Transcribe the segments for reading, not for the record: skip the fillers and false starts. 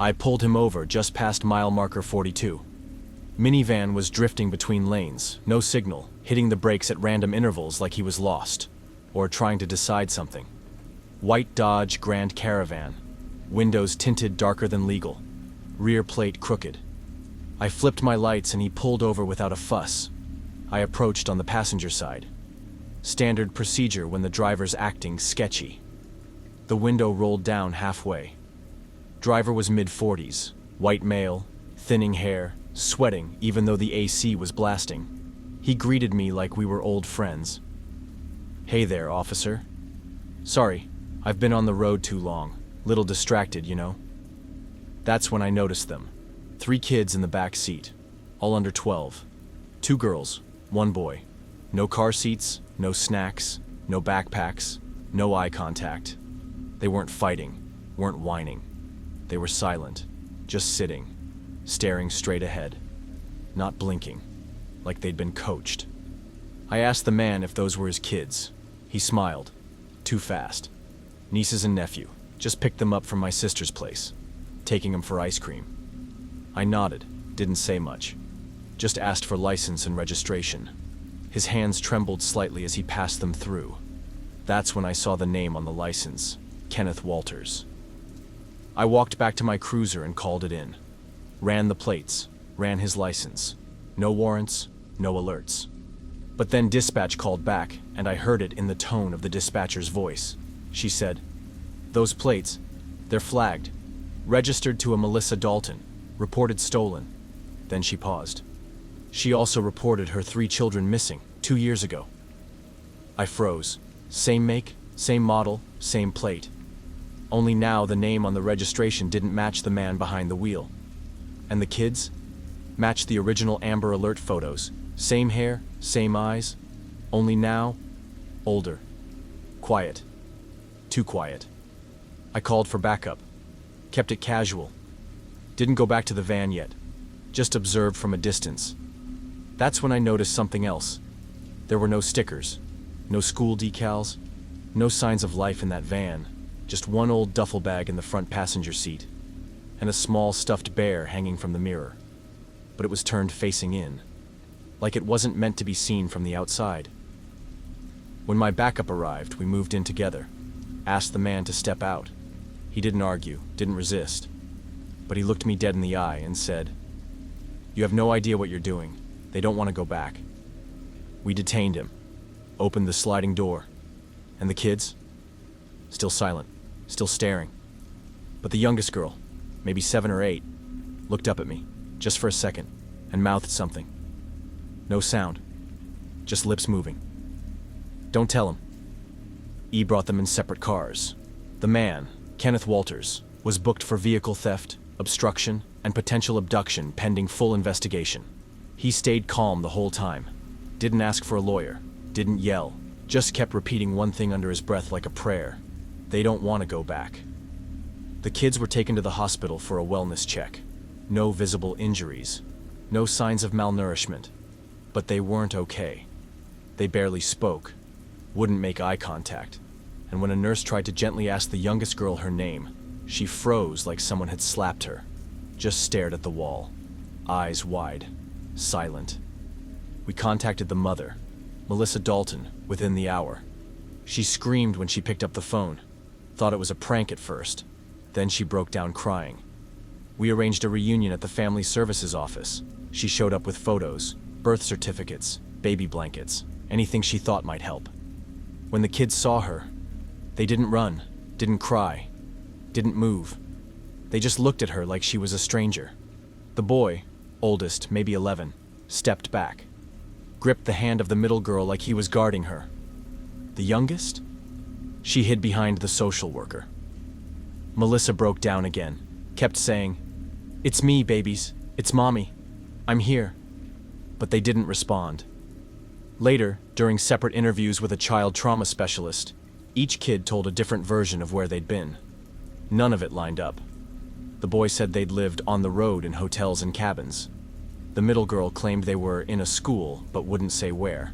I pulled him over just past mile marker 42. Minivan was drifting between lanes, no signal, hitting the brakes at random intervals like he was lost, or trying to decide something. White Dodge Grand Caravan, windows tinted darker than legal, rear plate crooked. I flipped my lights and he pulled over without a fuss. I approached on the passenger side. Standard procedure when the driver's acting sketchy. The window rolled down halfway. Driver was mid-40s, white male, thinning hair, sweating even though the AC was blasting. He greeted me like we were old friends. "Hey there, officer. Sorry, I've been on the road too long. Little distracted, you know." That's when I noticed them. 3 kids in the back seat, all under 12. 2 girls, 1 boy. No car seats, no snacks, no backpacks, no eye contact. They weren't fighting, weren't whining. They were silent, just sitting, staring straight ahead, not blinking, like they'd been coached. I asked the man if those were his kids. He smiled. Too fast. Nieces and nephew. Just picked them up from my sister's place, taking them for ice cream. I nodded, didn't say much. Just asked for license and registration. His hands trembled slightly as he passed them through. That's when I saw the name on the license, Kenneth Walters. I walked back to my cruiser and called it in. Ran the plates, ran his license. No warrants, no alerts. But then dispatch called back, and I heard it in the tone of the dispatcher's voice. She said, "Those plates, they're flagged. Registered to a Melissa Dalton. Reported stolen." Then she paused. She also reported her 3 children missing 2 years ago. I froze. Same make, same model, same plate. Only now the name on the registration didn't match the man behind the wheel. And the kids? Matched the original Amber Alert photos. Same hair, same eyes. Only now, older. Quiet. Too quiet. I called for backup. Kept it casual. Didn't go back to the van yet. Just observed from a distance. That's when I noticed something else. There were no stickers, no school decals, no signs of life in that van. Just one old duffel bag in the front passenger seat, and a small stuffed bear hanging from the mirror. But it was turned facing in, like it wasn't meant to be seen from the outside. When my backup arrived, we moved in together. Asked the man to step out. He didn't argue, didn't resist. But he looked me dead in the eye and said, "You have no idea what you're doing. They don't want to go back." We detained him, opened the sliding door, and the kids? Still silent, still staring. But the youngest girl, maybe 7 or 8, looked up at me, just for a second, and mouthed something. No sound, just lips moving. "Don't tell him." E brought them in separate cars. The man, Kenneth Walters, was booked for vehicle theft, obstruction, and potential abduction pending full investigation. He stayed calm the whole time. Didn't ask for a lawyer, didn't yell, just kept repeating one thing under his breath like a prayer. They don't want to go back. The kids were taken to the hospital for a wellness check. No visible injuries, no signs of malnourishment, but they weren't okay. They barely spoke, wouldn't make eye contact, and when a nurse tried to gently ask the youngest girl her name, she froze like someone had slapped her, just stared at the wall, eyes wide, silent. We contacted the mother, Melissa Dalton, within the hour. She screamed when she picked up the phone. Thought it was a prank at first. Then she broke down crying. We arranged a reunion at the family services office. She showed up with photos, birth certificates, baby blankets, anything she thought might help. When the kids saw her, they didn't run, didn't cry, didn't move. They just looked at her like she was a stranger. The boy, oldest, maybe 11, stepped back, gripped the hand of the middle girl like he was guarding her. The youngest? She hid behind the social worker. Melissa broke down again, kept saying, "It's me, babies. It's Mommy. I'm here." But they didn't respond. Later, during separate interviews with a child trauma specialist, each kid told a different version of where they'd been. None of it lined up. The boy said they'd lived on the road in hotels and cabins. The middle girl claimed they were in a school, but wouldn't say where.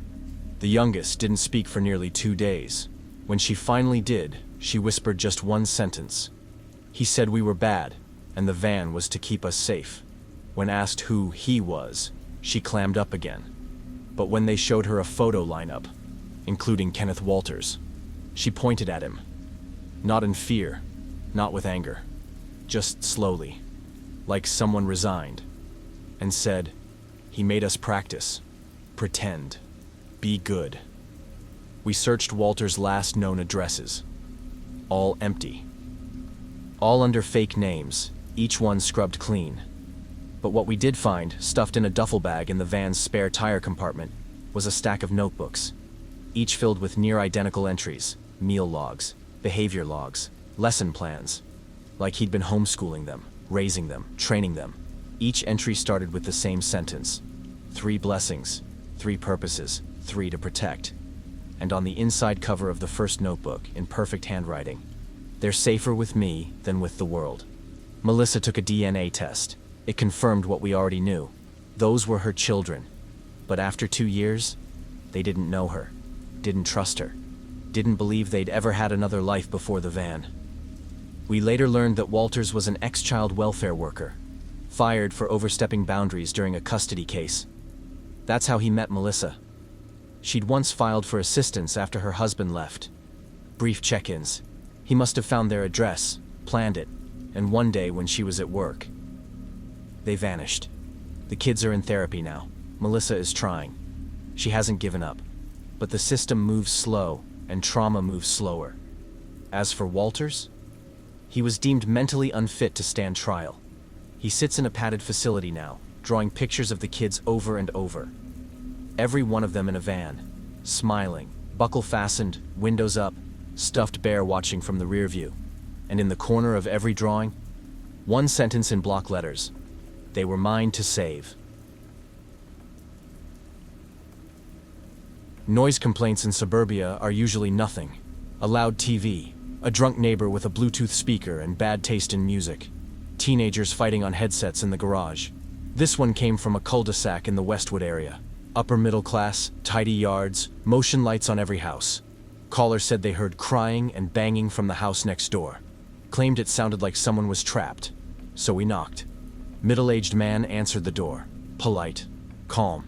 The youngest didn't speak for nearly 2 days. When she finally did, she whispered just one sentence. "He said we were bad, and the van was to keep us safe. When asked who he was, she clammed up again. But when they showed her a photo lineup, including Kenneth Walters, she pointed at him. Not in fear, not with anger, just slowly, like someone resigned, and said, "He made us practice, pretend, be good." We searched Walter's last known addresses. All empty. All under fake names, each one scrubbed clean. But what we did find, stuffed in a duffel bag in the van's spare tire compartment, was a stack of notebooks, each filled with near-identical entries, meal logs, behavior logs, lesson plans, like he'd been homeschooling them, raising them, training them. Each entry started with the same sentence: 3 blessings, 3 purposes, 3 to protect. And on the inside cover of the first notebook, in perfect handwriting, "They're safer with me than with the world." Melissa took a DNA test. It confirmed what we already knew. Those were her children. But after 2 years, they didn't know her, didn't trust her, didn't believe they'd ever had another life before the van. We later learned that Walters was an ex-child welfare worker, fired for overstepping boundaries during a custody case. That's how he met Melissa. She'd once filed for assistance after her husband left. Brief check-ins. He must have found their address, planned it, and one day when she was at work, they vanished. The kids are in therapy now. Melissa is trying. She hasn't given up. But the system moves slow, and trauma moves slower. As for Walters, he was deemed mentally unfit to stand trial. He sits in a padded facility now, drawing pictures of the kids over and over. Every one of them in a van, smiling, buckle fastened, windows up, stuffed bear watching from the rear view. And in the corner of every drawing, one sentence in block letters: "They were mine to save." Noise complaints in suburbia are usually nothing. A loud TV, a drunk neighbor with a Bluetooth speaker and bad taste in music, teenagers fighting on headsets in the garage. This one came from a cul-de-sac in the Westwood area. Upper middle class, tidy yards, motion lights on every house. Caller said they heard crying and banging from the house next door. Claimed it sounded like someone was trapped. So we knocked. Middle-aged man answered the door. Polite, calm,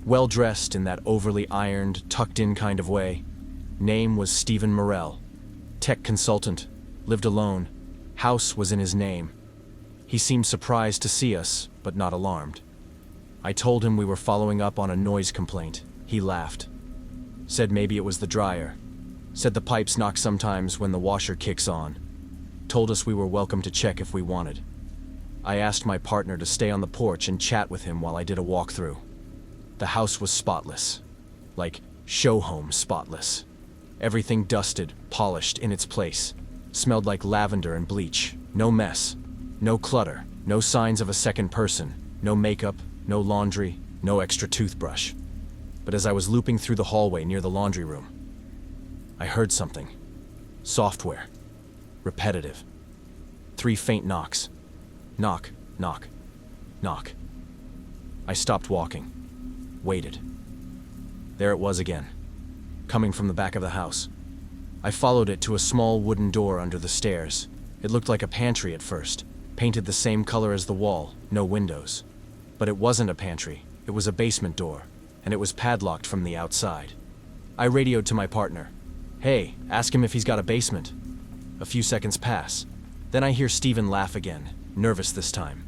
well-dressed in that overly ironed, tucked-in kind of way. Name was Stephen Morell. Tech consultant, lived alone. House was in his name. He seemed surprised to see us, but not alarmed. I told him we were following up on a noise complaint. He laughed. Said maybe it was the dryer. Said the pipes knock sometimes when the washer kicks on. Told us we were welcome to check if we wanted. I asked my partner to stay on the porch and chat with him while I did a walkthrough. The house was spotless. Like show home spotless. Everything dusted, polished in its place. Smelled like lavender and bleach. No mess. No clutter. No signs of a second person. No makeup. No laundry. No extra toothbrush. But as I was looping through the hallway near the laundry room, I heard something. Software. Repetitive. 3 faint knocks. Knock, knock, knock. I stopped walking. Waited. There it was again, coming from the back of the house. I followed it to a small wooden door under the stairs. It looked like a pantry at first, painted the same color as the wall, no windows. But it wasn't a pantry, it was a basement door, and it was padlocked from the outside. I radioed to my partner. "Hey, ask him if he's got a basement." A few seconds pass. Then I hear Stephen laugh again, nervous this time.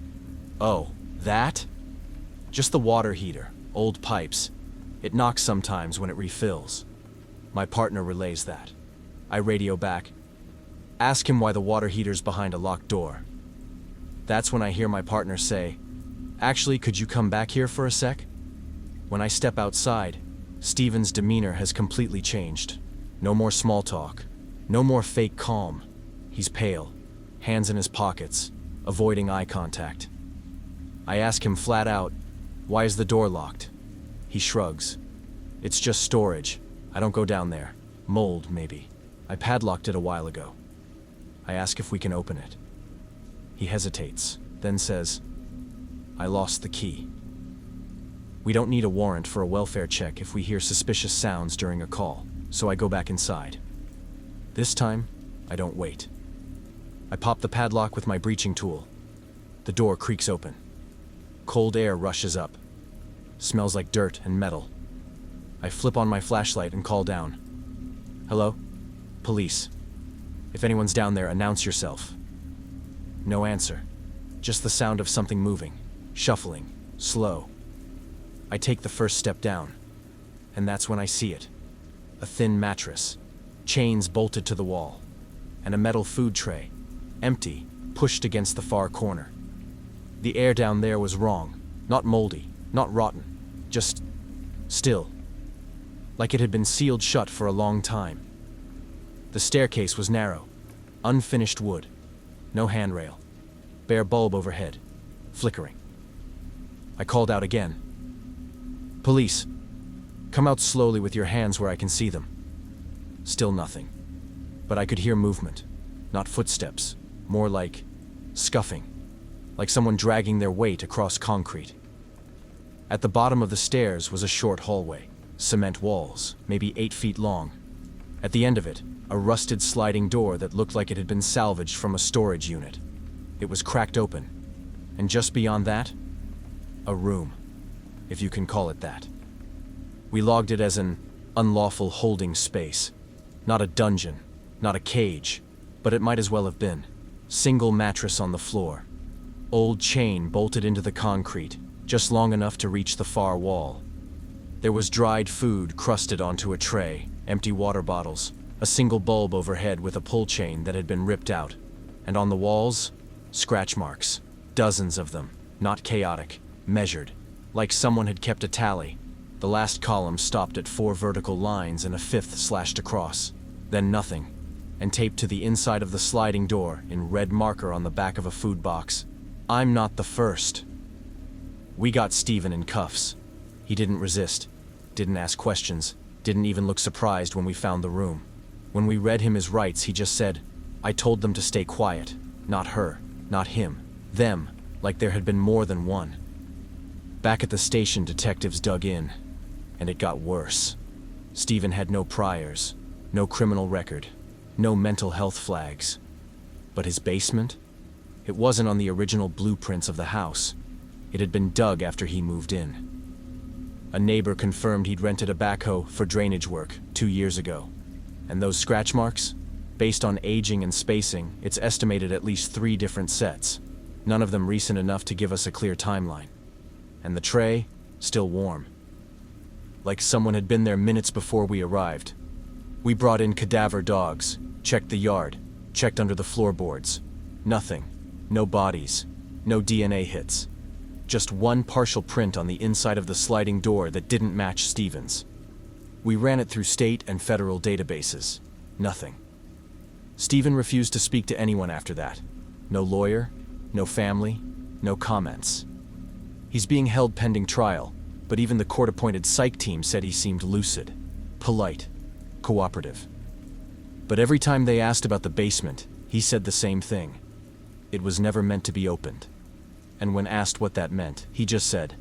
"Oh, that? Just the water heater, old pipes. It knocks sometimes when it refills." My partner relays that. I radio back. "Ask him why the water heater's behind a locked door." That's when I hear my partner say, "Actually, could you come back here for a sec?" When I step outside, Stephen's demeanor has completely changed. No more small talk. No more fake calm. He's pale, hands in his pockets, avoiding eye contact. I ask him flat out, "Why is the door locked?" He shrugs. "It's just storage. I don't go down there. Mold, maybe. I padlocked it a while ago." I ask if we can open it. He hesitates, then says, "I lost the key." We don't need a warrant for a welfare check if we hear suspicious sounds during a call, so I go back inside. This time, I don't wait. I pop the padlock with my breaching tool. The door creaks open. Cold air rushes up. Smells like dirt and metal. I flip on my flashlight and call down. Hello? Police. If anyone's down there, announce yourself. No answer. Just the sound of something moving, shuffling, slow. I take the first step down, and that's when I see it. A thin mattress, chains bolted to the wall, and a metal food tray, empty, pushed against the far corner. The air down there was wrong, not moldy, not rotten, just still, like it had been sealed shut for a long time. The staircase was narrow, unfinished wood, no handrail, bare bulb overhead, flickering. I called out again. Police, come out slowly with your hands where I can see them. Still nothing. But I could hear movement, not footsteps, more like scuffing, like someone dragging their weight across concrete. At the bottom of the stairs was a short hallway, cement walls, maybe 8 feet long. At the end of it, a rusted sliding door that looked like it had been salvaged from a storage unit. It was cracked open, and just beyond that, a room, if you can call it that. We logged it as an unlawful holding space. Not a dungeon, not a cage, but it might as well have been. Single mattress on the floor. Old chain bolted into the concrete, just long enough to reach the far wall. There was dried food crusted onto a tray, empty water bottles, a single bulb overhead with a pull chain that had been ripped out, and on the walls, scratch marks, dozens of them, not chaotic, measured, like someone had kept a tally. The last column stopped at 4 vertical lines and a 5th slashed across, then nothing, and taped to the inside of the sliding door in red marker on the back of a food box. I'm not the first. We got Steven in cuffs. He didn't resist, didn't ask questions, didn't even look surprised when we found the room. When we read him his rights, he just said, I told them to stay quiet. Not her, not him, them, like there had been more than one. Back at the station, detectives dug in, and it got worse. Steven had no priors, no criminal record, no mental health flags. But his basement? It wasn't on the original blueprints of the house. It had been dug after he moved in. A neighbor confirmed he'd rented a backhoe for drainage work 2 years ago. And those scratch marks? Based on aging and spacing, it's estimated at least 3 different sets. None of them recent enough to give us a clear timeline. And the tray, still warm. Like someone had been there minutes before we arrived. We brought in cadaver dogs, checked the yard, checked under the floorboards. Nothing. No bodies. No DNA hits. Just one partial print on the inside of the sliding door that didn't match Steven's. We ran it through state and federal databases. Nothing. Steven refused to speak to anyone after that. No lawyer, no family, no comments. He's being held pending trial, but even the court-appointed psych team said he seemed lucid, polite, cooperative. But every time they asked about the basement, he said the same thing. It was never meant to be opened. And when asked what that meant, he just said,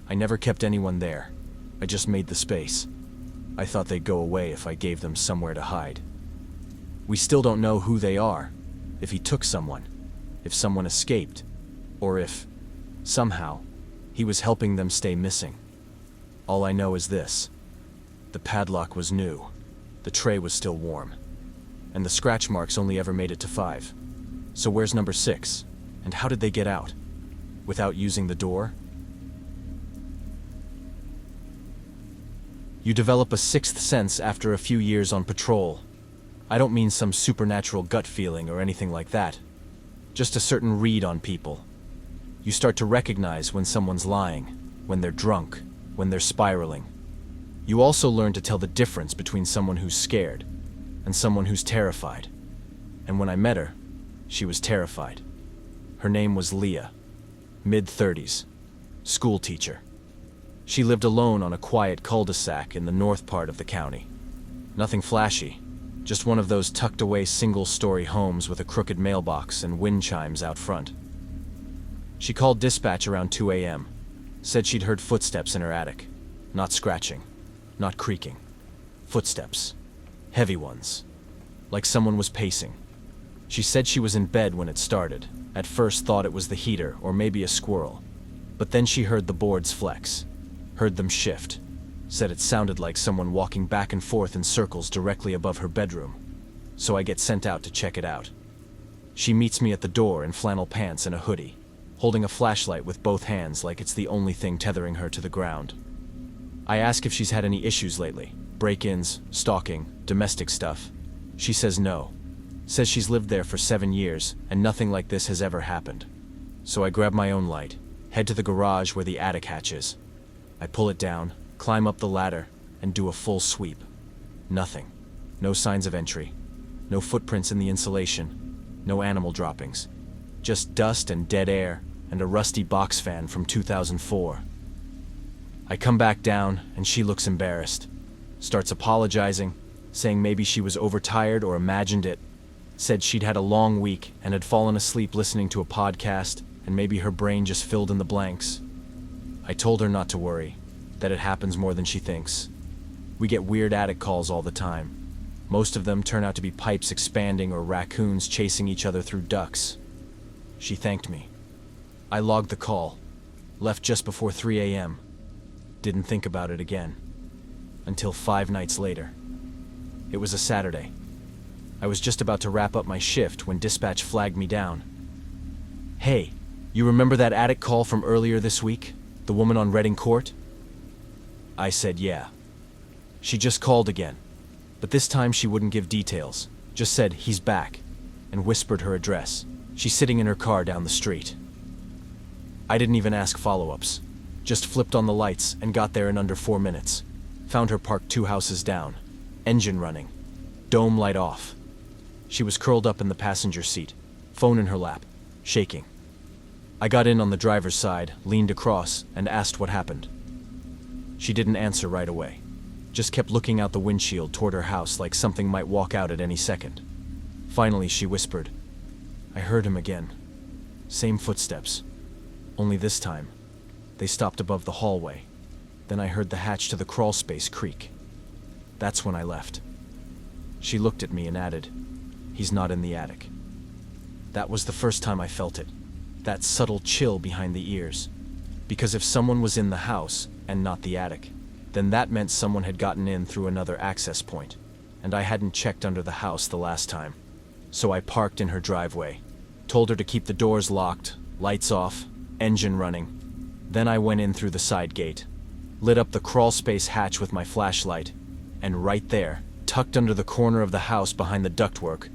I never kept anyone there. I just made the space. I thought they'd go away if I gave them somewhere to hide. We still don't know who they are, if he took someone, if someone escaped, or if, somehow, he was helping them stay missing. All I know is this. The padlock was new, the tray was still warm, and the scratch marks only ever made it to 5. So where's number 6, and how did they get out? Without using the door? You develop a 6th sense after a few years on patrol. I don't mean some supernatural gut feeling or anything like that. Just a certain read on people. You start to recognize when someone's lying, when they're drunk, when they're spiraling. You also learn to tell the difference between someone who's scared and someone who's terrified. And when I met her, she was terrified. Her name was Leah, mid-30s, school teacher. She lived alone on a quiet cul-de-sac in the north part of the county. Nothing flashy, just one of those tucked-away single-story homes with a crooked mailbox and wind chimes out front. She called dispatch around 2 a.m., said she'd heard footsteps in her attic. Not scratching, not creaking. Footsteps. Heavy ones. Like someone was pacing. She said she was in bed when it started, At first thought it was the heater or maybe a squirrel. But then she heard the boards flex, heard them shift, said it sounded like someone walking back and forth in circles directly above her bedroom. So I get sent out to check it out. She meets me at the door in flannel pants and a hoodie, holding a flashlight with both hands like it's the only thing tethering her to the ground. I ask if she's had any issues lately, break-ins, stalking, domestic stuff. She says no. Says she's lived there for 7 years and nothing like this has ever happened. So I grab my own light, head to the garage where the attic hatch is. I pull it down, climb up the ladder, and do a full sweep. Nothing. No signs of entry. No footprints in the insulation. No animal droppings. Just dust and dead air and a rusty box fan from 2004. I come back down and she looks embarrassed. Starts apologizing, saying maybe she was overtired or imagined it. Said she'd had a long week and had fallen asleep listening to a podcast and maybe her brain just filled in the blanks. I told her not to worry, that it happens more than she thinks. We get weird attic calls all the time. Most of them turn out to be pipes expanding or raccoons chasing each other through ducts. She thanked me. I logged the call, left just before 3 a.m. Didn't think about it again. Until 5 nights later. It was a Saturday. I was just about to wrap up my shift when dispatch flagged me down. "Hey, you remember that attic call from earlier this week? The woman on Reading Court?" I said yeah. She just called again, but this time she wouldn't give details, just said he's back, and whispered her address. She's sitting in her car down the street. I didn't even ask follow-ups, just flipped on the lights and got there in under 4 minutes. Found her parked 2 houses down, engine running, dome light off. She was curled up in the passenger seat, phone in her lap, shaking. I got in on the driver's side, leaned across, and asked what happened. She didn't answer right away, just kept looking out the windshield toward her house like something might walk out at any second. Finally, she whispered, "I heard him again. Same footsteps. Only this time, they stopped above the hallway. Then I heard the hatch to the crawl space creak. That's when I left." She looked at me and added, "He's not in the attic." That was the first time I felt it, that subtle chill behind the ears. Because if someone was in the house and not the attic, then that meant someone had gotten in through another access point, and I hadn't checked under the house the last time. So I parked in her driveway, told her to keep the doors locked, lights off, engine running. Then I went in through the side gate, lit up the crawl space hatch with my flashlight, and right there, tucked under the corner of the house behind the ductwork,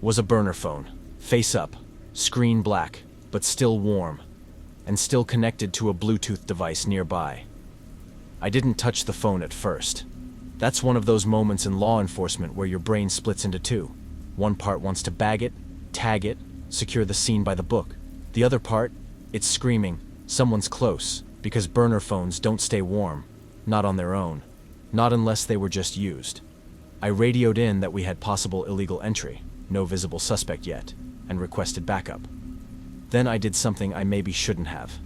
was a burner phone, face up, screen black, but still warm, and still connected to a Bluetooth device nearby. I didn't touch the phone at first. That's one of those moments in law enforcement where your brain splits into two. One part wants to bag it, tag it, secure the scene by the book. The other part, it's screaming, someone's close, because burner phones don't stay warm, not on their own, not unless they were just used. I radioed in that we had possible illegal entry, no visible suspect yet, and requested backup. Then I did something I maybe shouldn't have.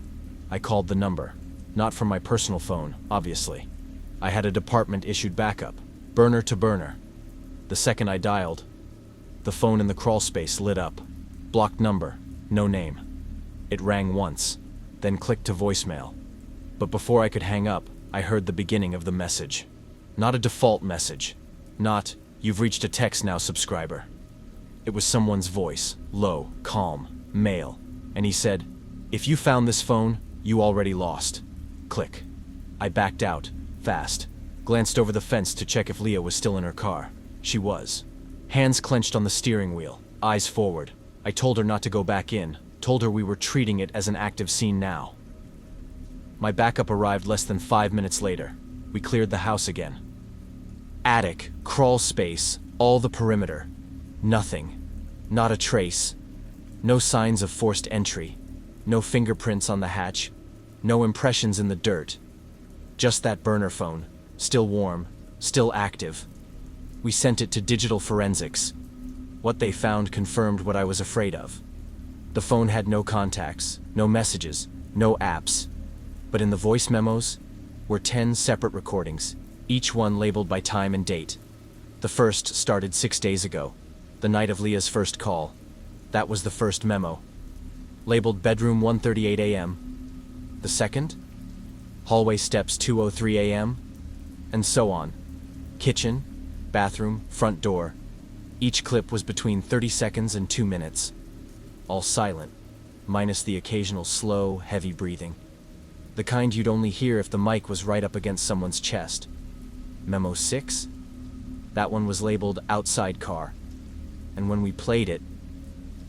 I called the number, not from my personal phone, obviously. I had a department-issued backup, burner to burner. The second I dialed, the phone in the crawl space lit up. Blocked number, no name. It rang once, then clicked to voicemail. But before I could hang up, I heard the beginning of the message. Not a default message. Not, "You've reached a text now, subscriber." It was someone's voice, low, calm, male, and he said, "If you found this phone, you already lost." Click. I backed out, fast, glanced over the fence to check if Leah was still in her car. She was. Hands clenched on the steering wheel, eyes forward. I told her not to go back in, told her we were treating it as an active scene now. My backup arrived less than 5 minutes later. We cleared the house again. Attic, crawl space, all the perimeter. Nothing. Not a trace. No signs of forced entry. No fingerprints on the hatch. No impressions in the dirt. Just that burner phone, still warm, still active. We sent it to digital forensics. What they found confirmed what I was afraid of. The phone had no contacts, no messages, no apps. But in the voice memos were 10 separate recordings, each one labeled by time and date. The first started 6 days ago, the night of Leah's first call. That was the first memo. labeled bedroom 1:38 a.m. The second, hallway steps 2:03 a.m., and so on. Kitchen, bathroom, front door. Each clip was between 30 seconds and 2 minutes. All silent, minus the occasional slow, heavy breathing. The kind you'd only hear if the mic was right up against someone's chest. Memo 6? That one was labeled outside car. And when we played it,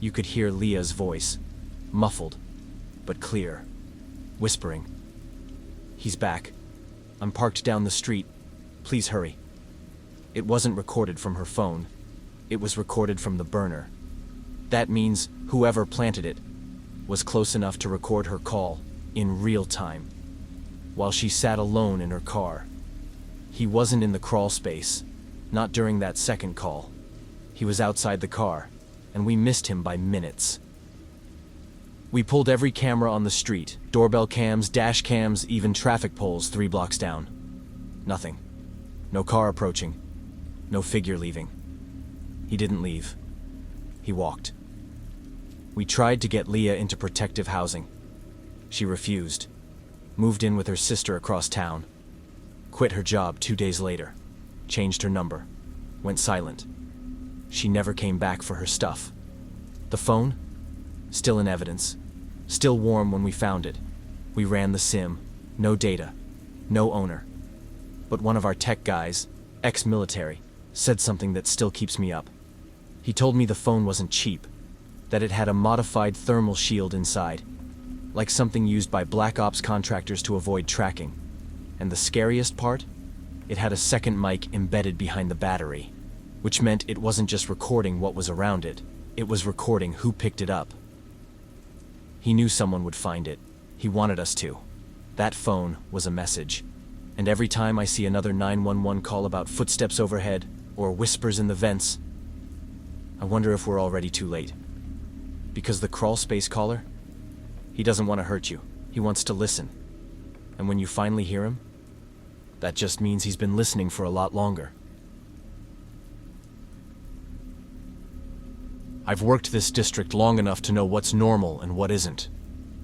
you could hear Leah's voice, muffled, but clear, whispering. "He's back. I'm parked down the street. Please hurry." It wasn't recorded from her phone. It was recorded from the burner. That means whoever planted it was close enough to record her call in real time, while she sat alone in her car. He wasn't in the crawl space, not during that second call. He was outside the car, and we missed him by minutes. We pulled every camera on the street, doorbell cams, dash cams, even traffic poles 3 blocks down. Nothing. No car approaching. No figure leaving. He didn't leave. He walked. We tried to get Leah into protective housing. She refused. Moved in with her sister across town. Quit her job 2 days later. Changed her number. Went silent. She never came back for her stuff. The phone? Still in evidence. Still warm when we found it. We ran the SIM. No data. No owner. But one of our tech guys, ex-military, said something that still keeps me up. He told me the phone wasn't cheap, that it had a modified thermal shield inside, like something used by Black Ops contractors to avoid tracking. And the scariest part? It had a second mic embedded behind the battery, which meant it wasn't just recording what was around it, it was recording who picked it up. He knew someone would find it. He wanted us to. That phone was a message. And every time I see another 911 call about footsteps overhead or whispers in the vents, I wonder if we're already too late. Because the crawl space caller? He doesn't want to hurt you. He wants to listen. And when you finally hear him, that just means he's been listening for a lot longer. I've worked this district long enough to know what's normal and what isn't.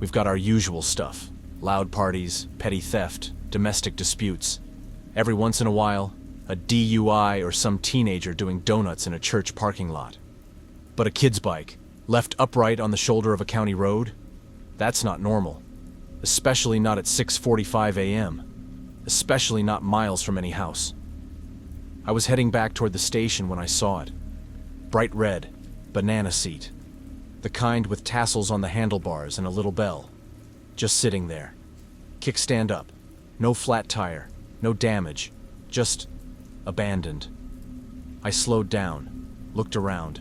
We've got our usual stuff. Loud parties, petty theft, domestic disputes. Every once in a while, a DUI or some teenager doing donuts in a church parking lot. But a kid's bike, left upright on the shoulder of a county road? That's not normal. Especially not at 6:45 a.m. Especially not miles from any house. I was heading back toward the station when I saw it. Bright red, banana seat. The kind with tassels on the handlebars and a little bell. Just sitting there. Kickstand up. No flat tire. No damage. Just abandoned. I slowed down. Looked around.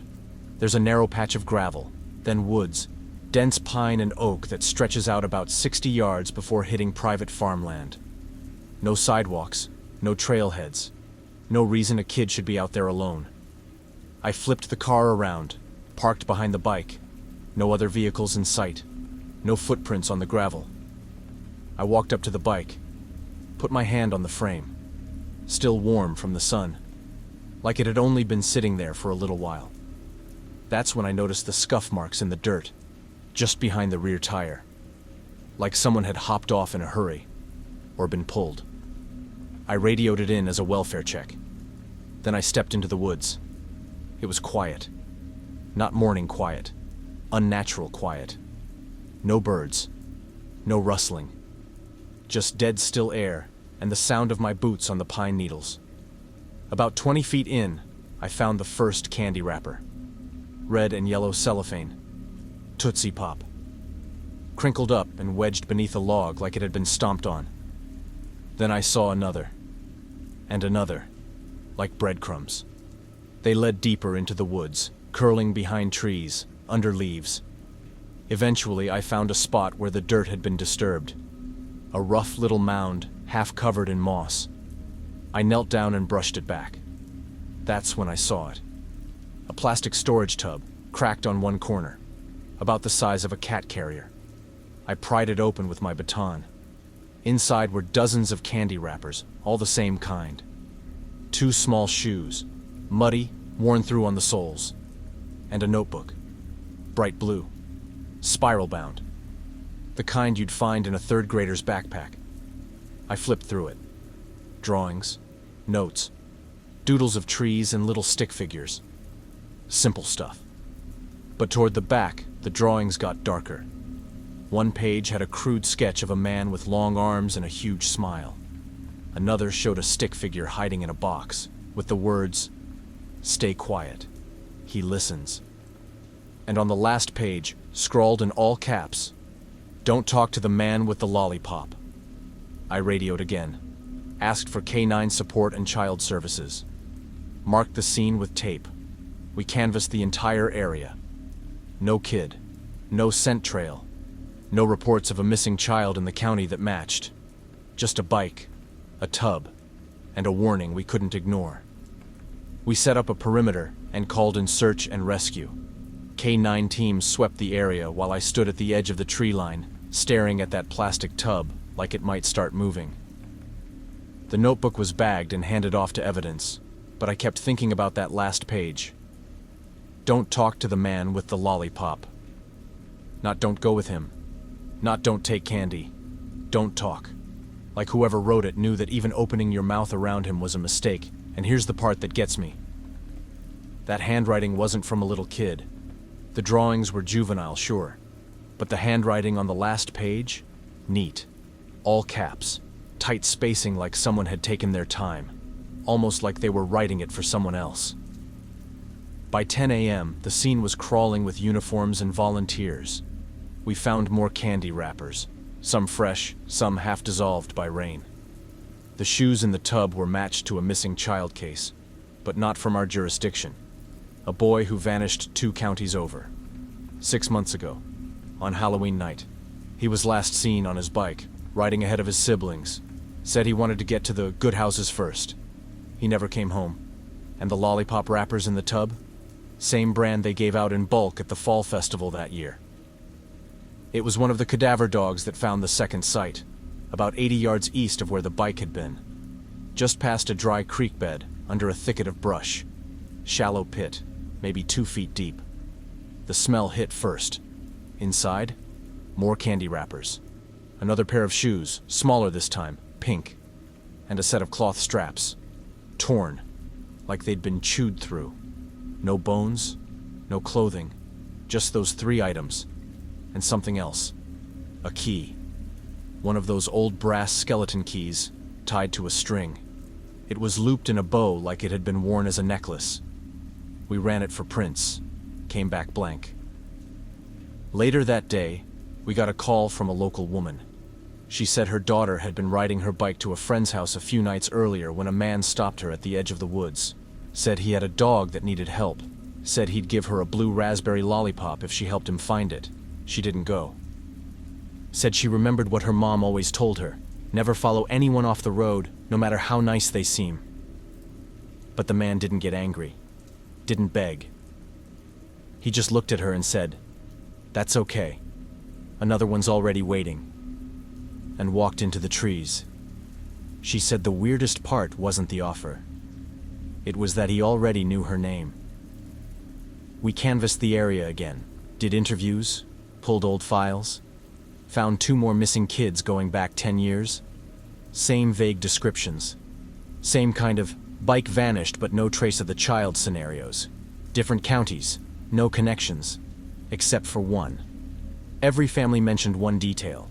There's a narrow patch of gravel. Then woods. Dense pine and oak that stretches out about 60 yards before hitting private farmland. No sidewalks. No trailheads. No reason a kid should be out there alone. I flipped the car around. Parked behind the bike. No other vehicles in sight. No footprints on the gravel. I walked up to the bike. Put my hand on the frame. Still warm from the sun. Like it had only been sitting there for a little while. That's when I noticed the scuff marks in the dirt, just behind the rear tire. Like someone had hopped off in a hurry, or been pulled. I radioed it in as a welfare check. Then I stepped into the woods. It was quiet. Not morning quiet. Unnatural quiet. No birds. No rustling. Just dead still air and the sound of my boots on the pine needles. About 20 feet in, I found the first candy wrapper. Red and yellow cellophane. Tootsie Pop. Crinkled up and wedged beneath a log like it had been stomped on. Then I saw another. And another. Like breadcrumbs. They led deeper into the woods, curling behind trees, under leaves. Eventually, I found a spot where the dirt had been disturbed. A rough little mound, half covered in moss. I knelt down and brushed it back. That's when I saw it. A plastic storage tub, cracked on one corner, about the size of a cat carrier. I pried it open with my baton. Inside were dozens of candy wrappers, all the same kind. 2 small shoes, muddy, worn through on the soles. And a notebook, bright blue. spiral-bound. The kind you'd find in a third grader's backpack. I flipped through it. Drawings, notes, doodles of trees and little stick figures. Simple stuff. But toward the back, the drawings got darker. One page had a crude sketch of a man with long arms and a huge smile. Another showed a stick figure hiding in a box, with the words, "Stay quiet. He listens." And on the last page, scrawled in all caps, "Don't talk to the man with the lollipop." I radioed again, asked for K9 support and child services. Marked the scene with tape. We canvassed the entire area. No kid, no scent trail, no reports of a missing child in the county that matched. Just a bike, a tub, and a warning we couldn't ignore. We set up a perimeter and called in search and rescue. K9 teams swept the area while I stood at the edge of the tree line, staring at that plastic tub like it might start moving. The notebook was bagged and handed off to evidence, but I kept thinking about that last page. Don't talk to the man with the lollipop. Not don't go with him. Not don't take candy. Don't talk. Like whoever wrote it knew that even opening your mouth around him was a mistake, and here's the part that gets me. That handwriting wasn't from a little kid. The drawings were juvenile, sure, but the handwriting on the last page? Neat. All caps, tight spacing like someone had taken their time, almost like they were writing it for someone else. By 10 a.m., the scene was crawling with uniforms and volunteers. We found more candy wrappers, some fresh, some half-dissolved by rain. The shoes in the tub were matched to a missing child case, but not from our jurisdiction. A boy who vanished 2 counties over. 6 months ago, on Halloween night. He was last seen on his bike, riding ahead of his siblings. Said he wanted to get to the good houses first. He never came home. And the lollipop wrappers in the tub? Same brand they gave out in bulk at the fall festival that year. It was one of the cadaver dogs that found the second site, about 80 yards east of where the bike had been. Just past a dry creek bed, under a thicket of brush. Shallow pit, maybe 2 feet deep. The smell hit first. Inside, more candy wrappers. Another pair of shoes, smaller this time, pink. And a set of cloth straps. Torn, like they'd been chewed through. No bones, no clothing, just those 3 items. And something else. A key. One of those old brass skeleton keys, tied to a string. It was looped in a bow like it had been worn as a necklace. We ran it for prints. Came back blank. Later that day, we got a call from a local woman. She said her daughter had been riding her bike to a friend's house a few nights earlier when a man stopped her at the edge of the woods. Said he had a dog that needed help. Said he'd give her a blue raspberry lollipop if she helped him find it. She didn't go. Said she remembered what her mom always told her. Never follow anyone off the road, no matter how nice they seem. But the man didn't get angry. Didn't beg. He just looked at her and said, "That's okay. Another one's already waiting." And walked into the trees. She said the weirdest part wasn't the offer. It was that he already knew her name. We canvassed the area again, did interviews, pulled old files, found 2 more missing kids going back 10 years. Same vague descriptions. Same kind of bike vanished but no trace of the child scenarios. Different counties, no connections, except for one. Every family mentioned one detail.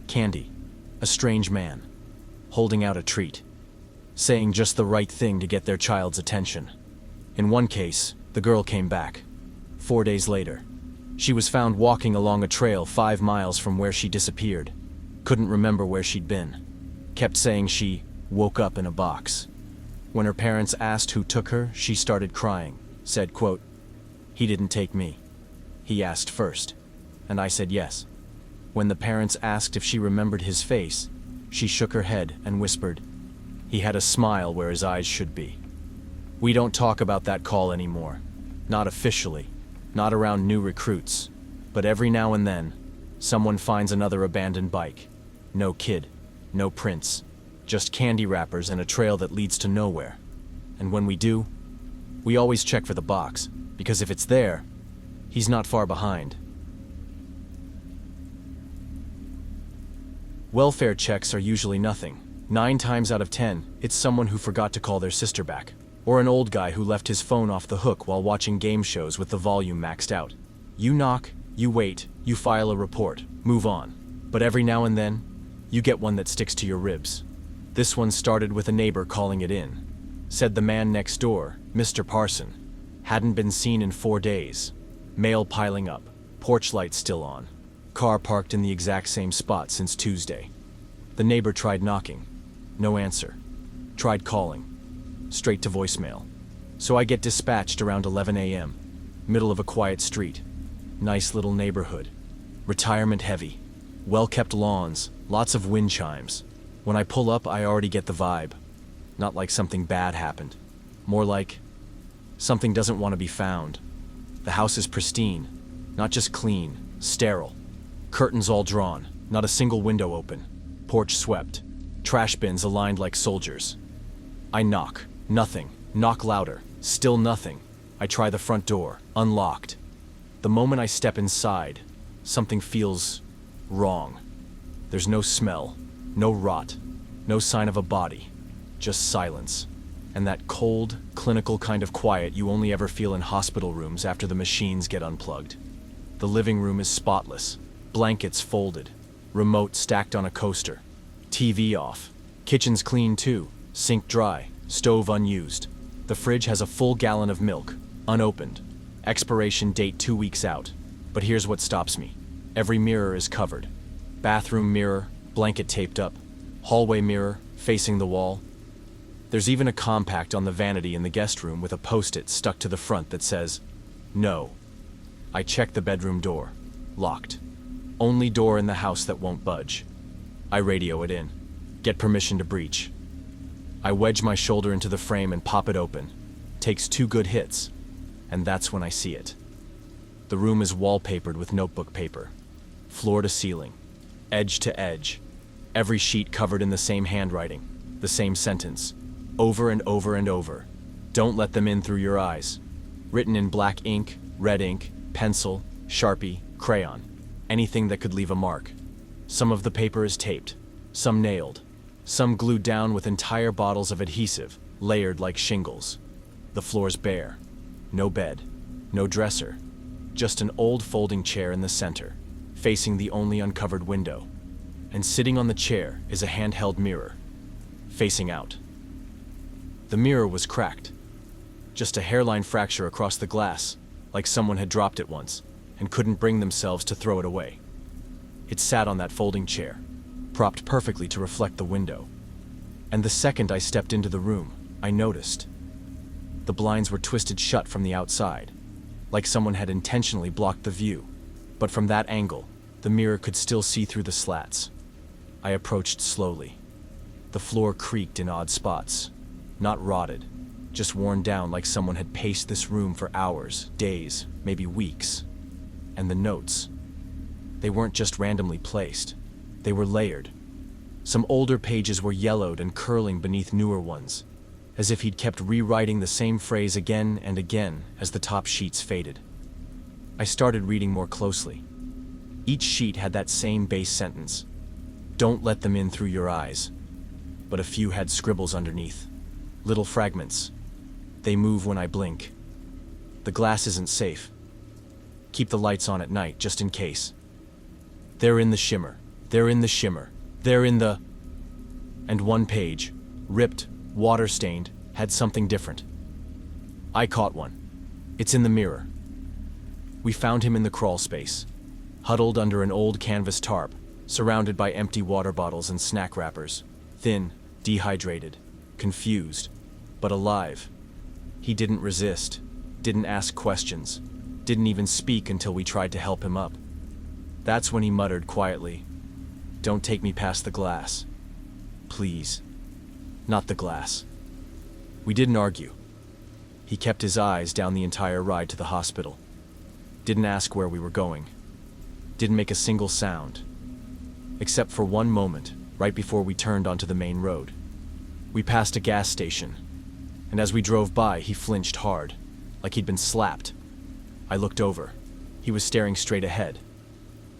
Candy, a strange man, holding out a treat, saying just the right thing to get their child's attention. In one case, the girl came back. 4 days later. She was found walking along a trail 5 miles from where she disappeared. Couldn't remember where she'd been. Kept saying she woke up in a box. When her parents asked who took her, she started crying. Said, quote, "He didn't take me. He asked first." And I said yes. When the parents asked if she remembered his face, she shook her head and whispered, "He had a smile where his eyes should be." We don't talk about that call anymore. Not officially. Not around new recruits. But every now and then, someone finds another abandoned bike. No kid. No prints. Just candy wrappers and a trail that leads to nowhere. And when we do, we always check for the box, because if it's there, he's not far behind. Welfare checks are usually nothing. 9 times out of 10, it's someone who forgot to call their sister back, or an old guy who left his phone off the hook while watching game shows with the volume maxed out. You knock, you wait, you file a report, move on. But every now and then, you get one that sticks to your ribs. This one started with a neighbor calling it in. Said the man next door, Mr. Parson, hadn't been seen in 4 days. Mail piling up, porch lights still on. Car parked in the exact same spot since Tuesday. The neighbor tried knocking. No answer. Tried calling. Straight to voicemail. So I get dispatched around 11 a.m. Middle of a quiet street. Nice little neighborhood. Retirement heavy. Well-kept lawns. Lots of wind chimes. When I pull up, I already get the vibe. Not like something bad happened. More like something doesn't want to be found. The house is pristine. Not just clean. Sterile. Curtains all drawn. Not a single window open. Porch swept. Trash bins aligned like soldiers. I knock. Nothing. Knock louder. Still nothing. I try the front door. Unlocked. The moment I step inside, something feels wrong. There's no smell. No rot. No sign of a body. Just silence. And that cold, clinical kind of quiet you only ever feel in hospital rooms after the machines get unplugged. The living room is spotless. Blankets folded. Remote stacked on a coaster. TV off. Kitchen's clean too. Sink dry. Stove unused. The fridge has a full gallon of milk. Unopened. Expiration date 2 weeks out. But here's what stops me. Every mirror is covered. Bathroom mirror, blanket taped up. Hallway mirror, facing the wall. There's even a compact on the vanity in the guest room with a post-it stuck to the front that says, "No." I check the bedroom door. Locked. Only door in the house that won't budge. I radio it in. Get permission to breach. I wedge my shoulder into the frame and pop it open. Takes 2 good hits. And that's when I see it. The room is wallpapered with notebook paper. Floor to ceiling. Edge to edge. Every sheet covered in the same handwriting. The same sentence. Over and over and over. Don't let them in through your eyes. Written in black ink, red ink, pencil, Sharpie, crayon. Anything that could leave a mark. Some of the paper is taped. Some nailed. Some glued down with entire bottles of adhesive, layered like shingles. The floor's bare. No bed. No dresser. Just an old folding chair in the center, facing the only uncovered window. And sitting on the chair is a handheld mirror, facing out. The mirror was cracked. Just a hairline fracture across the glass, like someone had dropped it once and couldn't bring themselves to throw it away. It sat on that folding chair, propped perfectly to reflect the window. And the second I stepped into the room, I noticed. The blinds were twisted shut from the outside, like someone had intentionally blocked the view. But from that angle, the mirror could still see through the slats. I approached slowly. The floor creaked in odd spots. Not rotted, just worn down like someone had paced this room for hours, days, maybe weeks. And the notes. They weren't just randomly placed. They were layered. Some older pages were yellowed and curling beneath newer ones, as if he'd kept rewriting the same phrase again and again as the top sheets faded. I started reading more closely. Each sheet had that same base sentence. Don't let them in through your eyes. But a few had scribbles underneath. Little fragments. They move when I blink. The glass isn't safe. Keep the lights on at night, just in case. They're in the shimmer. They're in the shimmer. They're in the... And one page, ripped, water-stained, had something different. I caught one. It's in the mirror. We found him in the crawl space, huddled under an old canvas tarp, surrounded by empty water bottles and snack wrappers, thin, dehydrated, confused, but alive. He didn't resist, didn't ask questions, didn't even speak until we tried to help him up. That's when he muttered quietly, "Don't take me past the glass. Please." Not the glass. We didn't argue. He kept his eyes down the entire ride to the hospital. Didn't ask where we were going. Didn't make a single sound. Except for one moment, right before we turned onto the main road. We passed a gas station, and as we drove by, he flinched hard, like he'd been slapped. I looked over. He was staring straight ahead.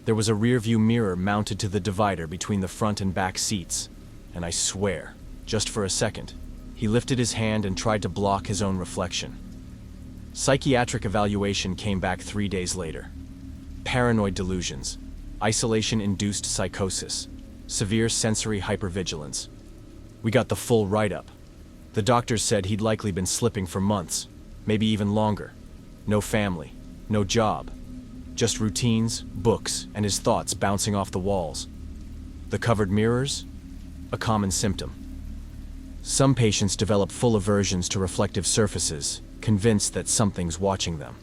There was a rear-view mirror mounted to the divider between the front and back seats, and I swear, just for a second, he lifted his hand and tried to block his own reflection. Psychiatric evaluation came back 3 days later. Paranoid delusions, isolation-induced psychosis, severe sensory hypervigilance. We got the full write-up. The doctors said he'd likely been slipping for months, maybe even longer. No family, no job, just routines, books, and his thoughts bouncing off the walls. The covered mirrors? A common symptom. Some patients develop full aversions to reflective surfaces, convinced that something's watching them.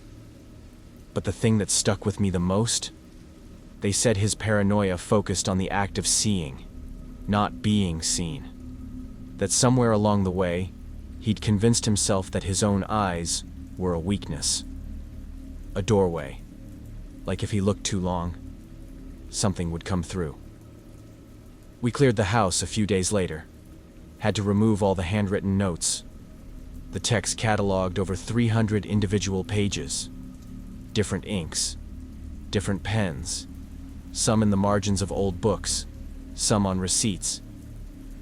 But the thing that stuck with me the most? They said his paranoia focused on the act of seeing, not being seen. That somewhere along the way, he'd convinced himself that his own eyes were a weakness. A doorway. Like if he looked too long, something would come through. We cleared the house a few days later. Had to remove all the handwritten notes. The text cataloged over 300 individual pages. Different inks, different pens, some in the margins of old books, some on receipts,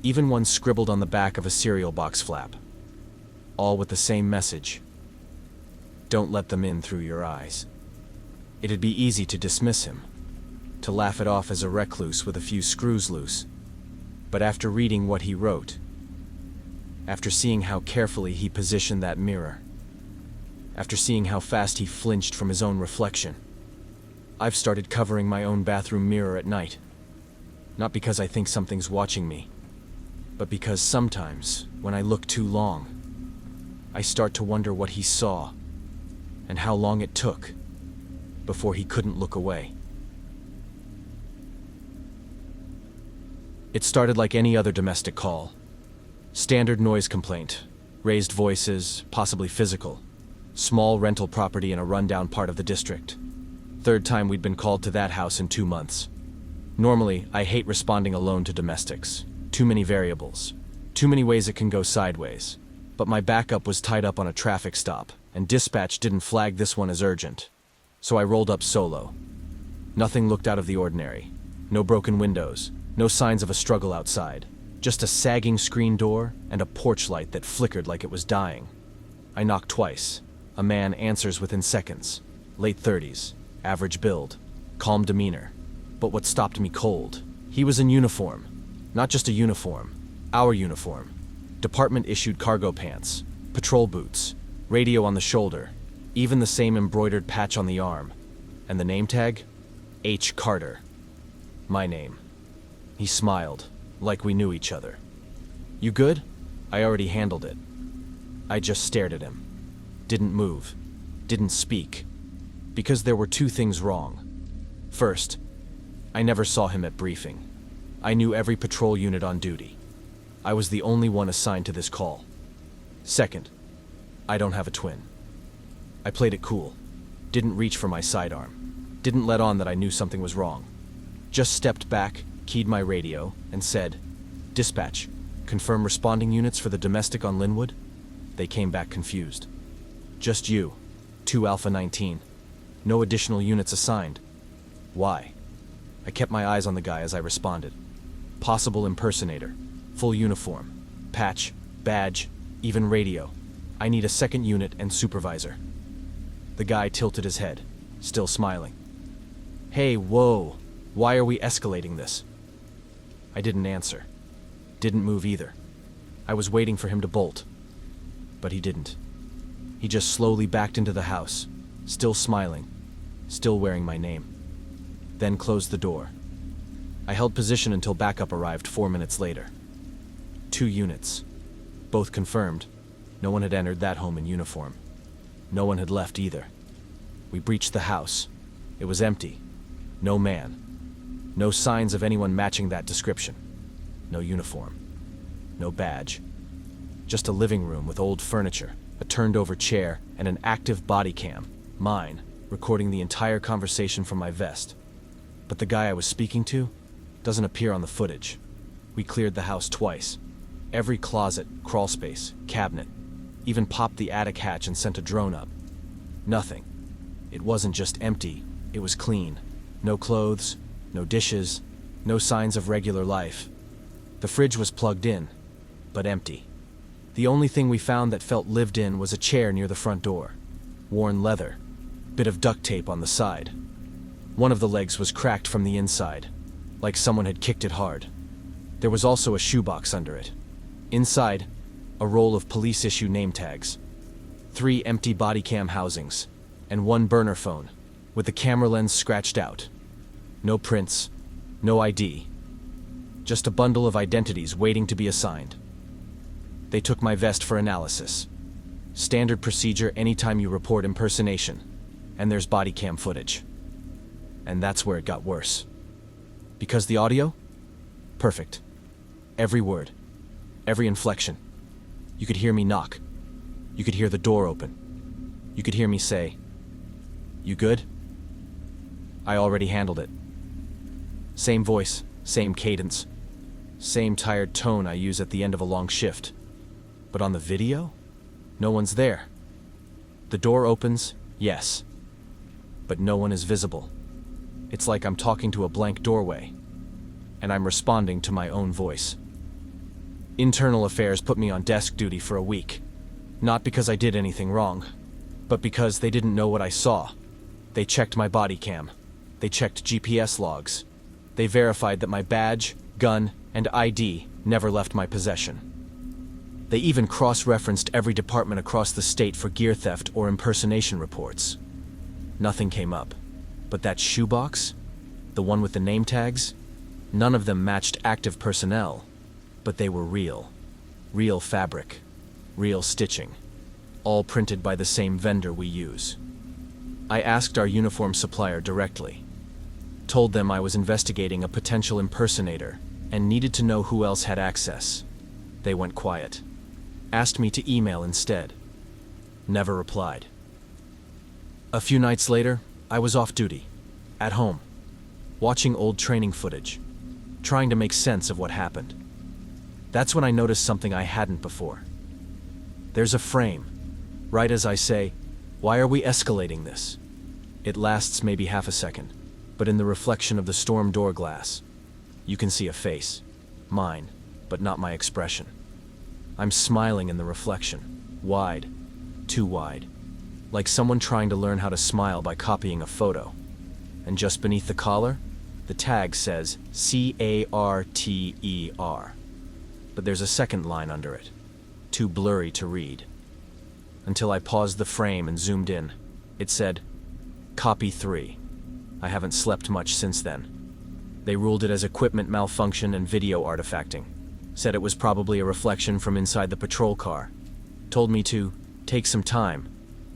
even one scribbled on the back of a cereal box flap. All with the same message. Don't let them in through your eyes. It'd be easy to dismiss him, to laugh it off as a recluse with a few screws loose. But after reading what he wrote, after seeing how carefully he positioned that mirror, after seeing how fast he flinched from his own reflection, I've started covering my own bathroom mirror at night. Not because I think something's watching me, but because sometimes, when I look too long, I start to wonder what he saw, and how long it took before he couldn't look away. It started like any other domestic call. Standard noise complaint, raised voices, possibly physical. Small rental property in a rundown part of the district. Third time we'd been called to that house in 2 months. Normally, I hate responding alone to domestics. Too many variables. Too many ways it can go sideways. But my backup was tied up on a traffic stop, and dispatch didn't flag this one as urgent. So I rolled up solo. Nothing looked out of the ordinary. No broken windows, no signs of a struggle outside. Just a sagging screen door and a porch light that flickered like it was dying. I knocked twice. A man answers within seconds. Late 30s, average build, calm demeanor. But what stopped me cold? He was in uniform. Not just a uniform, our uniform. Department-issued cargo pants, patrol boots, radio on the shoulder, even the same embroidered patch on the arm. And the name tag? H. Carter. My name. He smiled, like we knew each other. You good? I already handled it. I just stared at him. Didn't move. Didn't speak. Because there were 2 things wrong. First, I never saw him at briefing. I knew every patrol unit on duty. I was the only one assigned to this call. Second, I don't have a twin. I played it cool. Didn't reach for my sidearm. Didn't let on that I knew something was wrong. Just stepped back, keyed my radio, and said, "Dispatch, confirm responding units for the domestic on Linwood?" They came back confused. "Just you, 2 Alpha 19. No additional units assigned." Why? I kept my eyes on the guy as I responded. Possible impersonator, full uniform, patch, badge, even radio. I need a second unit and supervisor. The guy tilted his head, still smiling. "Hey, whoa, why are we escalating this?" I didn't answer. Didn't move either. I was waiting for him to bolt. But he didn't. He just slowly backed into the house, still smiling, still wearing my name. Then closed the door. I held position until backup arrived 4 minutes later. 2 units. Both confirmed. No one had entered that home in uniform. No one had left either. We breached the house. It was empty. No man. No signs of anyone matching that description. No uniform. No badge. Just a living room with old furniture, a turned-over chair, and an active body cam, mine, recording the entire conversation from my vest. But the guy I was speaking to doesn't appear on the footage. We cleared the house twice. Every closet, crawlspace, cabinet. Even popped the attic hatch and sent a drone up. Nothing. It wasn't just empty, it was clean. No clothes, no dishes, no signs of regular life. The fridge was plugged in, but empty. The only thing we found that felt lived in was a chair near the front door. Worn leather, bit of duct tape on the side. One of the legs was cracked from the inside, like someone had kicked it hard. There was also a shoebox under it. Inside, a roll of police-issue name tags, 3 empty body cam housings, and 1 burner phone, with the camera lens scratched out. No prints, no ID. Just a bundle of identities waiting to be assigned. They took my vest for analysis. Standard procedure anytime you report impersonation, and there's body cam footage. And that's where it got worse. Because the audio? Perfect. Every word. Every inflection. You could hear me knock. You could hear the door open. You could hear me say, "You good?" I already handled it. Same voice, same cadence, same tired tone I use at the end of a long shift. But on the video? No one's there. The door opens, yes. But no one is visible. It's like I'm talking to a blank doorway, and I'm responding to my own voice. Internal Affairs put me on desk duty for a week. Not because I did anything wrong, but because they didn't know what I saw. They checked my body cam. They checked GPS logs. They verified that my badge, gun, and ID never left my possession. They even cross-referenced every department across the state for gear theft or impersonation reports. Nothing came up. But that shoebox, the one with the name tags, none of them matched active personnel, but they were real. Real fabric, real stitching, all printed by the same vendor we use. I asked our uniform supplier directly, told them I was investigating a potential impersonator and needed to know who else had access. They went quiet, asked me to email instead. Never replied. A few nights later, I was off duty, at home, watching old training footage, trying to make sense of what happened. That's when I noticed something I hadn't before. There's a frame, right as I say, "Why are we escalating this?" It lasts maybe half a second, but in the reflection of the storm door glass, you can see a face, mine, but not my expression. I'm smiling in the reflection, wide, too wide, like someone trying to learn how to smile by copying a photo. And just beneath the collar, the tag says CARTER. But there's a second line under it, too blurry to read. Until I paused the frame and zoomed in. It said, "Copy 3. I haven't slept much since then." They ruled it as equipment malfunction and video artifacting. Said it was probably a reflection from inside the patrol car. Told me to take some time,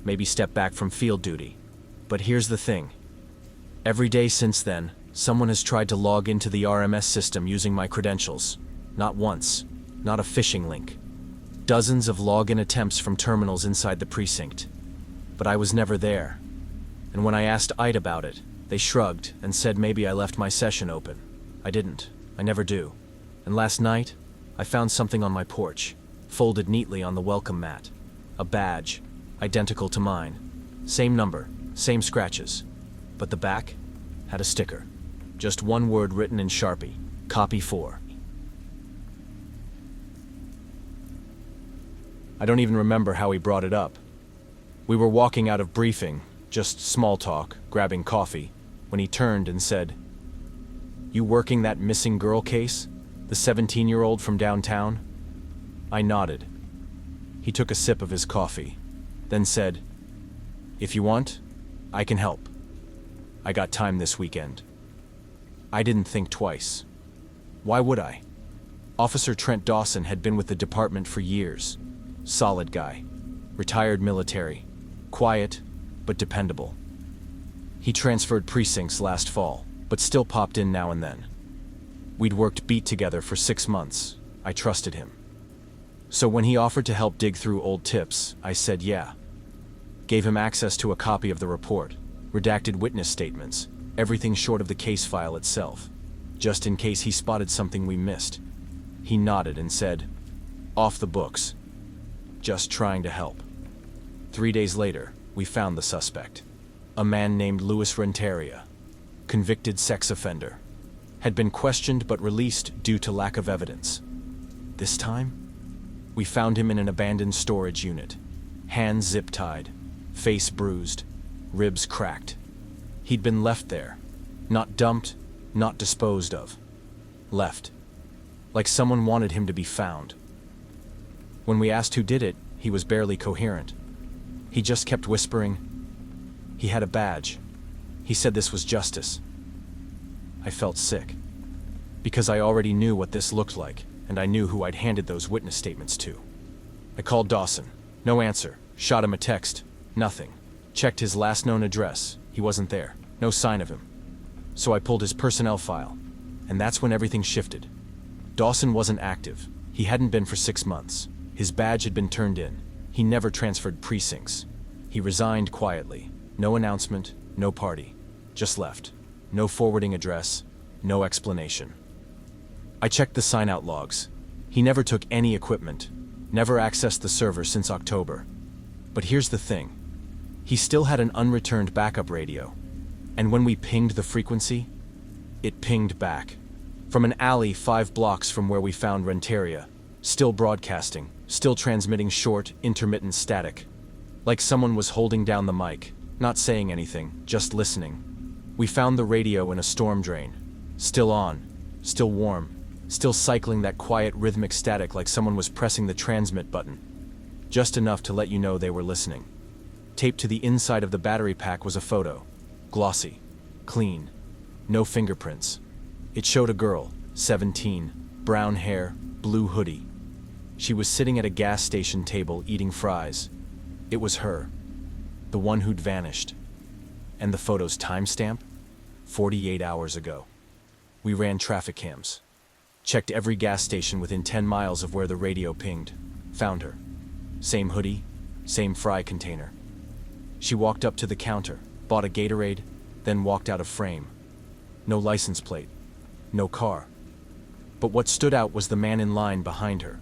maybe step back from field duty. But here's the thing. Every day since then, someone has tried to log into the RMS system using my credentials. Not once, not a phishing link. Dozens of login attempts from terminals inside the precinct. But I was never there. And when I asked IDE about it, they shrugged and said maybe I left my session open. I didn't. I never do. And last night, I found something on my porch, folded neatly on the welcome mat. A badge, identical to mine. Same number, same scratches. But the back had a sticker. Just one word written in Sharpie. Copy 4. I don't even remember how he brought it up. We were walking out of briefing, just small talk, grabbing coffee, when he turned and said, "You working that missing girl case? The 17-year-old from downtown?" I nodded. He took a sip of his coffee, then said, "If you want, I can help. I got time this weekend." I didn't think twice. Why would I? Officer Trent Dawson had been with the department for years. Solid guy. Retired military. Quiet, but dependable. He transferred precincts last fall, but still popped in now and then. We'd worked beat together for 6 months. I trusted him. So when he offered to help dig through old tips, I said yeah. Gave him access to a copy of the report, redacted witness statements, everything short of the case file itself, just in case he spotted something we missed. He nodded and said, "Off the books. Just trying to help." 3 days later, we found the suspect. A man named Louis Renteria. convicted sex offender. Had been questioned but released due to lack of evidence. This time, we found him in an abandoned storage unit. Hands zip-tied, face bruised, ribs cracked. He'd been left there. Not dumped, not disposed of. Left. Like someone wanted him to be found. When we asked who did it, he was barely coherent. He just kept whispering. He had a badge. He said this was justice. I felt sick. Because I already knew what this looked like, and I knew who I'd handed those witness statements to. I called Dawson. No answer. Shot him a text. Nothing. Checked his last known address. He wasn't there. No sign of him. So I pulled his personnel file. And that's when everything shifted. Dawson wasn't active. He hadn't been for 6 months. His badge had been turned in. He never transferred precincts. He resigned quietly. No announcement, no party. Just left. No forwarding address, no explanation. I checked the sign-out logs. He never took any equipment, never accessed the server since October. But here's the thing. He still had an unreturned backup radio. And when we pinged the frequency, it pinged back. From an alley 5 blocks from where we found Renteria. Still broadcasting, still transmitting short, intermittent static. Like someone was holding down the mic, not saying anything, just listening. We found the radio in a storm drain. Still on, still warm, still cycling that quiet rhythmic static like someone was pressing the transmit button. Just enough to let you know they were listening. Taped to the inside of the battery pack was a photo. Glossy, clean, no fingerprints. It showed a girl, 17, brown hair, blue hoodie. She was sitting at a gas station table eating fries. It was her, the one who'd vanished. And the photo's timestamp? 48 hours ago. We ran traffic cams. Checked every gas station within 10 miles of where the radio pinged. Found her. Same hoodie, same fry container. She walked up to the counter, bought a Gatorade, then walked out of frame. No license plate. No car. But what stood out was the man in line behind her.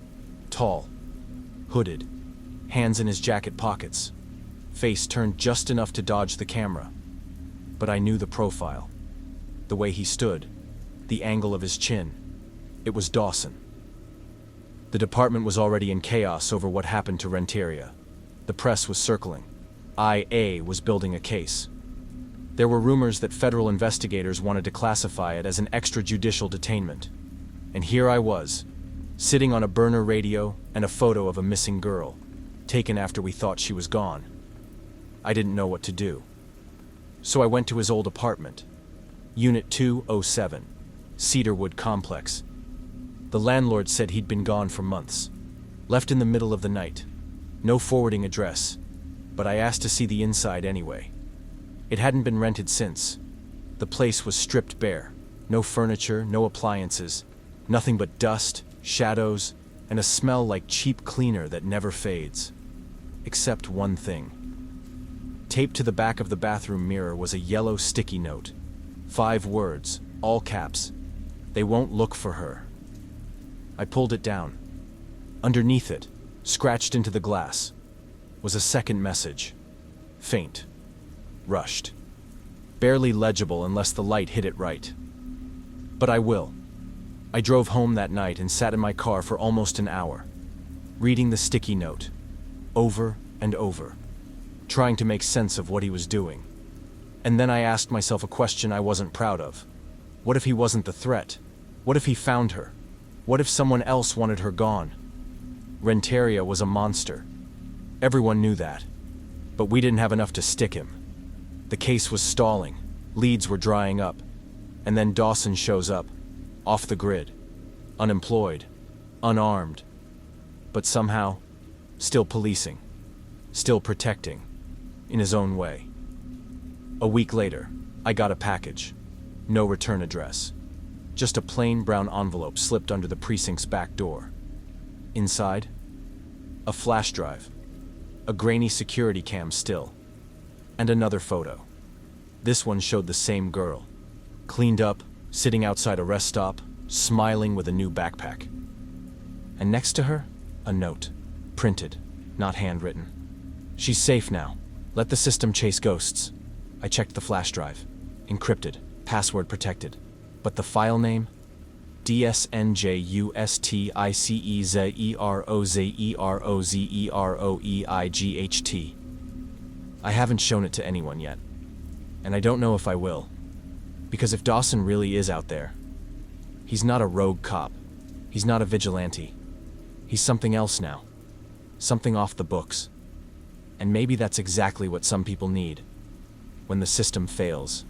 Tall, hooded, hands in his jacket pockets, face turned just enough to dodge the camera. But I knew the profile. The way he stood, the angle of his chin. It was Dawson. The department was already in chaos over what happened to Renteria. The press was circling. IA was building a case. There were rumors that federal investigators wanted to classify it as an extrajudicial detainment. And here I was, sitting on a burner radio and a photo of a missing girl, taken after we thought she was gone. I didn't know what to do. So I went to his old apartment, Unit 207, Cedarwood Complex. The landlord said he'd been gone for months, left in the middle of the night. No forwarding address, but I asked to see the inside anyway. It hadn't been rented since. The place was stripped bare. No furniture, no appliances, nothing but dust, shadows, and a smell like cheap cleaner that never fades. Except one thing. Taped to the back of the bathroom mirror was a yellow sticky note. 5 words, all caps. They won't look for her. I pulled it down. Underneath it, scratched into the glass, was a second message. Faint. Rushed. Barely legible unless the light hit it right. But I will. I drove home that night and sat in my car for almost an hour, reading the sticky note, over and over, trying to make sense of what he was doing. And then I asked myself a question I wasn't proud of. What if he wasn't the threat? What if he found her? What if someone else wanted her gone? Renteria was a monster. Everyone knew that. But we didn't have enough to stick him. The case was stalling. Leads were drying up. And then Dawson shows up, off the grid, unemployed, unarmed, but somehow still policing, still protecting, in his own way. A week later, I got a package. No return address. Just a plain brown envelope slipped under the precinct's back door. Inside, a flash drive, a grainy security cam still, and another photo. This one showed the same girl, cleaned up, sitting outside a rest stop, smiling with a new backpack. And next to her, a note, printed, not handwritten. She's safe now. Let the system chase ghosts. I checked the flash drive. Encrypted. password protected. But the file name? DSNJUSTICEZEROZEROZEROEIGHT. I haven't shown it to anyone yet. And I don't know if I will. Because if Dawson really is out there, he's not a rogue cop. He's not a vigilante. He's something else now. Something off the books. And maybe that's exactly what some people need when the system fails.